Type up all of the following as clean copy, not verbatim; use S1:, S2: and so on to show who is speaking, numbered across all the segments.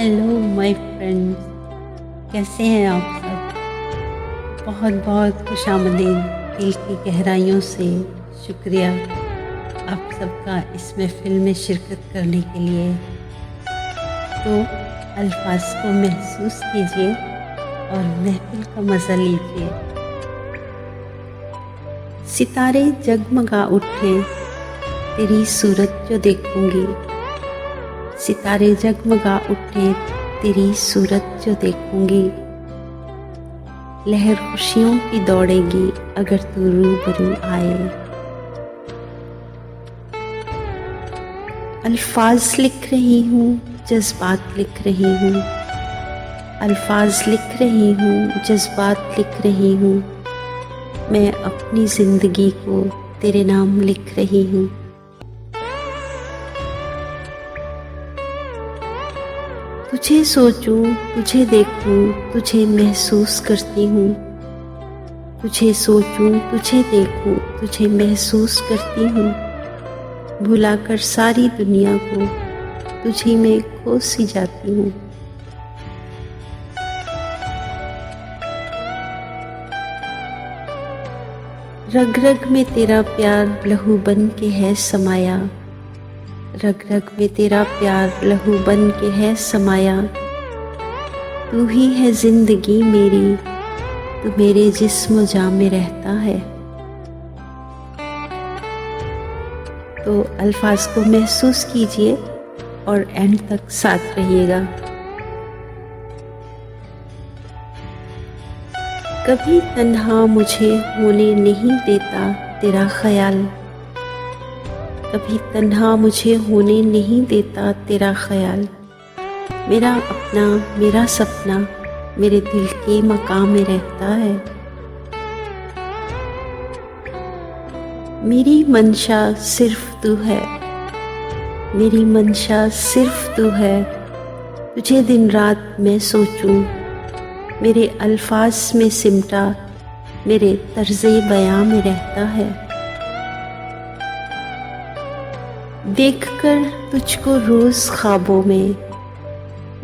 S1: Hello my friends, कैसे हैं आप सब। बहुत बहुत खुशामदीद। दिल की गहराइयों से शुक्रिया आप सबका इस महफिल में शिरकत करने के लिए। तो अल्फाज को महसूस कीजिए और महफिल का मज़ा लीजिए। सितारे जगमगा उठे तेरी सूरत जो देखूंगी, सितारे जगमगा उठे तेरी सूरत जो देखूंगी। लहर खुशियों की दौड़ेगी अगर तू रूबरू आए। अल्फाज लिख रही हूँ, जज्बात लिख रही हूँ। अल्फाज लिख रही हूँ, जज्बात लिख रही हूँ। मैं अपनी ज़िंदगी को तेरे नाम लिख रही हूँ। तुझे सोचूं, तुझे देखूं, तुझे महसूस करती हूँ। तुझे सोचूं, तुझे देखूं, तुझे महसूस करती हूँ। भुलाकर सारी दुनिया को तुझी में खो सी जाती हूँ। रग रग में तेरा प्यार लहू बन के है समाया। रग रग में तेरा प्यार लहू बन के है समाया। तू ही है जिंदगी मेरी, तू मेरे जिस्म जाँ में रहता है। तो अल्फाज को महसूस कीजिए और एंड तक साथ रहिएगा। कभी तन्हा मुझे होने नहीं देता तेरा ख्याल। कभी तन्हा मुझे होने नहीं देता तेरा ख्याल। मेरा अपना, मेरा सपना मेरे दिल के मकाम में रहता है। मेरी मंशा सिर्फ तू है, मेरी मंशा सिर्फ तू है। तुझे दिन रात मैं सोचूं, मेरे अल्फाज में सिमटा मेरे तर्ज़े बयां में रहता है। देखकर तुझको रोज़ ख्वाबों में,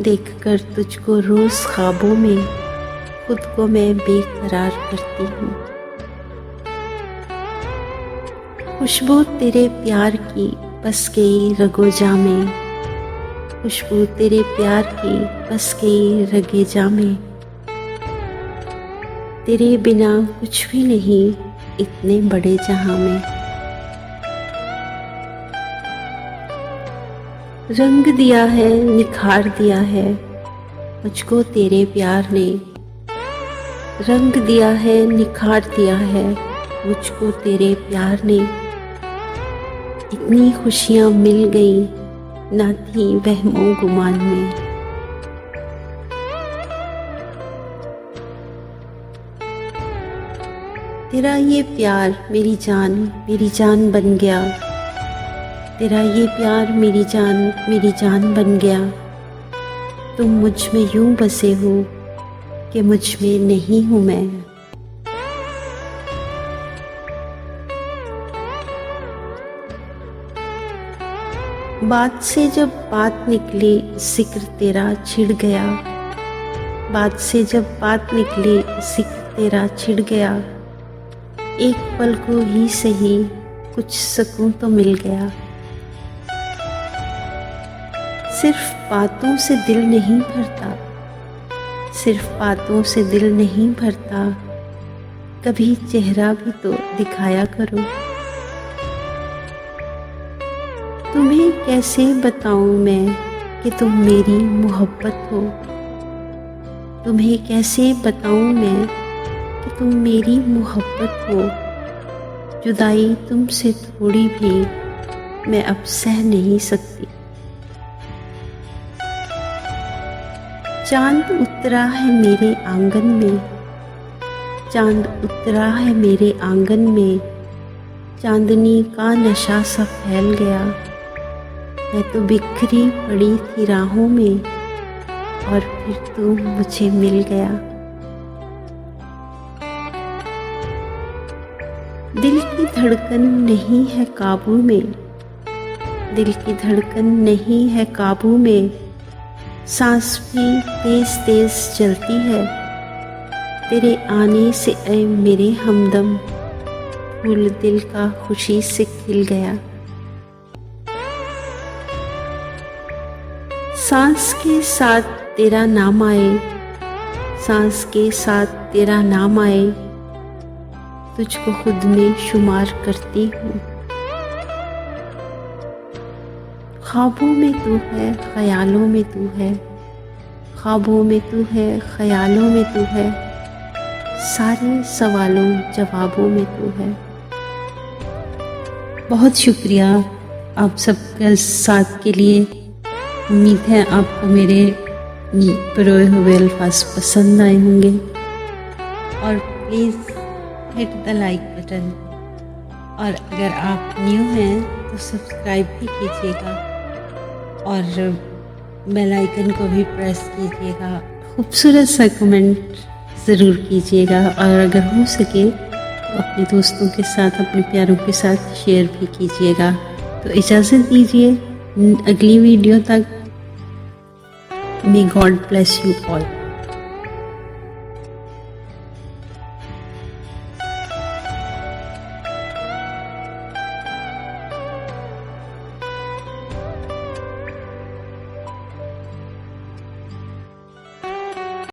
S1: देखकर तुझको रोज़ ख्वाबों में खुद को मैं बेकरार करती हूँ। खुशबू तेरे प्यार की बस गई रगो जा में। खुशबू तेरे प्यार की बस गई रगे जा में। तेरे बिना कुछ भी नहीं इतने बड़े जहां में। रंग दिया है, निखार दिया है मुझको तेरे प्यार ने। रंग दिया है, निखार दिया है मुझको तेरे प्यार ने। इतनी खुशियाँ मिल गई ना थी वहमों गुमान में। तेरा ये प्यार मेरी जान बन गया। तेरा ये प्यार मेरी जान बन गया। तुम मुझ में यूं बसे हो कि मुझ में नहीं हूँ मैं। बात से जब बात निकली जिक्र तेरा छिड़ गया। बात से जब बात निकली जिक्र तेरा छिड़ गया। एक पल को ही सही कुछ सुकून तो मिल गया। सिर्फ बातों से दिल नहीं भरता, सिर्फ बातों से दिल नहीं भरता। कभी चेहरा भी तो दिखाया करो। तुम्हें कैसे बताऊं मैं कि तुम मेरी मोहब्बत हो। तुम्हें कैसे बताऊं मैं कि तुम मेरी मोहब्बत हो। जुदाई तुमसे थोड़ी भी मैं अब सह नहीं सकती। चांद उतरा है मेरे आंगन में, चांद उतरा है मेरे आंगन में। चांदनी का नशा सा फैल गया। मैं तो बिखरी पड़ी थी राहों में और फिर तू मुझे मिल गया। दिल की धड़कन नहीं है काबू में, दिल की धड़कन नहीं है काबू में। सांस भी तेज तेज चलती है। तेरे आने से ऐ मेरे हमदम, फूल दिल का खुशी से खिल गया। सांस के साथ तेरा नाम आए, सांस के साथ तेरा नाम आए, तुझको खुद में शुमार करती हूँ। ख्वाबों में तू है, ख्यालों में तू है, ख्वाबों में तू है, ख्यालों में तू है, सारे सवालों जवाबों में तू है। बहुत शुक्रिया आप सबका साथ के लिए। उम्मीद है आपको मेरे परोए हुए अल्फाज पसंद आए होंगे और please hit the like button, और अगर आप न्यू हैं तो सब्सक्राइब भी कीजिएगा और बेल आइकन को भी प्रेस कीजिएगा। खूबसूरत सा कमेंट ज़रूर कीजिएगा और अगर हो सके तो अपने दोस्तों के साथ, अपने प्यारों के साथ शेयर भी कीजिएगा। तो इजाज़त दीजिए अगली वीडियो तक। May God bless you all.